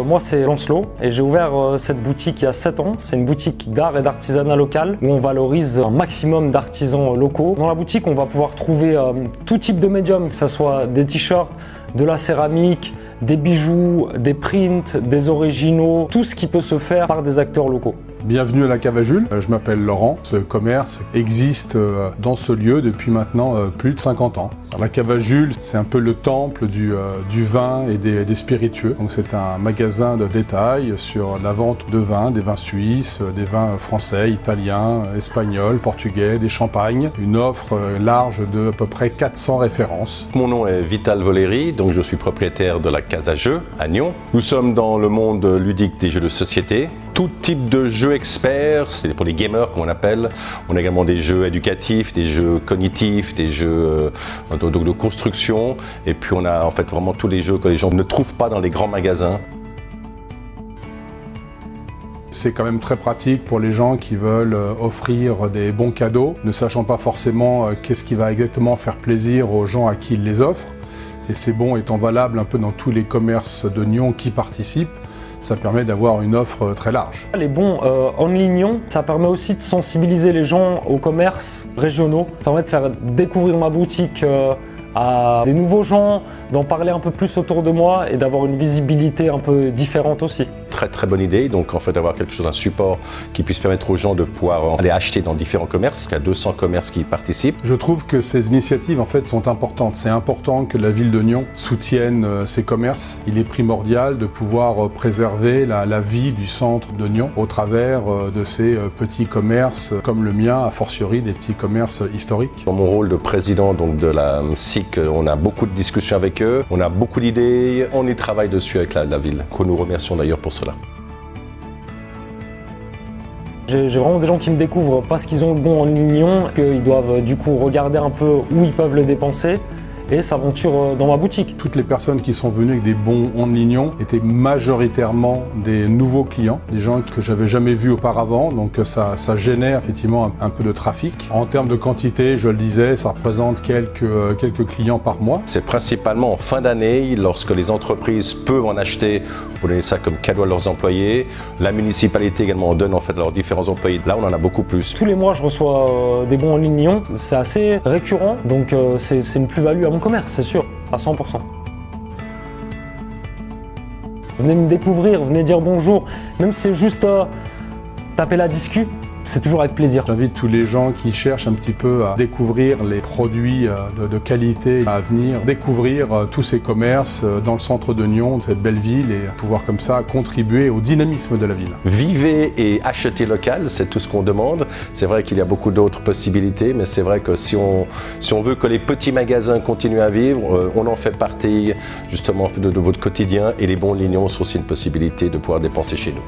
Moi c'est Lancelot et j'ai ouvert cette boutique il y a 7 ans. C'est une boutique d'art et d'artisanat local où on valorise un maximum d'artisans locaux. Dans la boutique on va pouvoir trouver tout type de médium, que ce soit des t-shirts, de la céramique, des bijoux, des prints, des originaux, tout ce qui peut se faire par des acteurs locaux. Bienvenue à la Cave à Jules, je m'appelle Laurent. Ce commerce existe dans ce lieu depuis maintenant plus de 50 ans. La Cave à Jules, c'est un peu le temple du vin et des spiritueux. Donc c'est un magasin de détail sur la vente de vins, des vins suisses, des vins français, italiens, espagnols, portugais, des champagnes. Une offre large de à peu près 400 références. Mon nom est Vital Voleri, donc je suis propriétaire de la Case à Jeux à Nyon. Nous sommes dans le monde ludique des jeux de société. Tout type de jeux experts, c'est pour les gamers comme on appelle. On a également des jeux éducatifs, des jeux cognitifs, des jeux de construction. Et puis on a en fait vraiment tous les jeux que les gens ne trouvent pas dans les grands magasins. C'est quand même très pratique pour les gens qui veulent offrir des bons cadeaux, ne sachant pas forcément qu'est-ce qui va exactement faire plaisir aux gens à qui ils les offrent. Et ces bons étant valables un peu dans tous les commerces de Nyon qui participent, ça permet d'avoir une offre très large. Les bons en ligne, ça permet aussi de sensibiliser les gens aux commerces régionaux. Ça permet de faire découvrir ma boutique à des nouveaux gens, d'en parler un peu plus autour de moi et d'avoir une visibilité un peu différente aussi. Très bonne idée, donc en fait avoir quelque chose, un support qui puisse permettre aux gens de pouvoir aller acheter dans différents commerces. Il y a 200 commerces qui y participent. Je trouve que ces initiatives en fait sont importantes. C'est important que la ville de Nyon soutienne ces commerces. Il est primordial de pouvoir préserver la vie du centre de Nyon au travers de ces petits commerces comme le mien, a fortiori des petits commerces historiques. Dans mon rôle de président donc, de la SIC, on a beaucoup de discussions avec eux, on a beaucoup d'idées, on y travaille dessus avec la ville, que nous remercions d'ailleurs pour cela. J'ai vraiment des gens qui me découvrent parce qu'ils ont le bon en ligne, qu'ils doivent du coup regarder un peu où ils peuvent le dépenser et s'aventurent dans ma boutique. Toutes les personnes qui sont venues avec des bons en ligne étaient majoritairement des nouveaux clients, des gens que j'avais jamais vus auparavant, donc ça génère effectivement un peu de trafic. En termes de quantité, je le disais, ça représente quelques clients par mois. C'est principalement en fin d'année, lorsque les entreprises peuvent en acheter pour donner ça comme cadeau à leurs employés. La municipalité également en donne en fait à leurs différents employés. Là, on en a beaucoup plus. Tous les mois, je reçois des bons en ligne. C'est assez récurrent, donc c'est une plus-value à mon commerce, c'est sûr, à 100%. Venez me découvrir, venez dire bonjour, même si c'est juste taper la discu, c'est toujours avec plaisir. J'invite tous les gens qui cherchent un petit peu à découvrir les produits de qualité à venir, découvrir tous ces commerces dans le centre de Nyon, de cette belle ville, et pouvoir comme ça contribuer au dynamisme de la ville. Vivez et achetez local, c'est tout ce qu'on demande. C'est vrai qu'il y a beaucoup d'autres possibilités, mais c'est vrai que si on veut que les petits magasins continuent à vivre, on en fait partie justement de votre quotidien, et les bons lignons sont aussi une possibilité de pouvoir dépenser chez nous.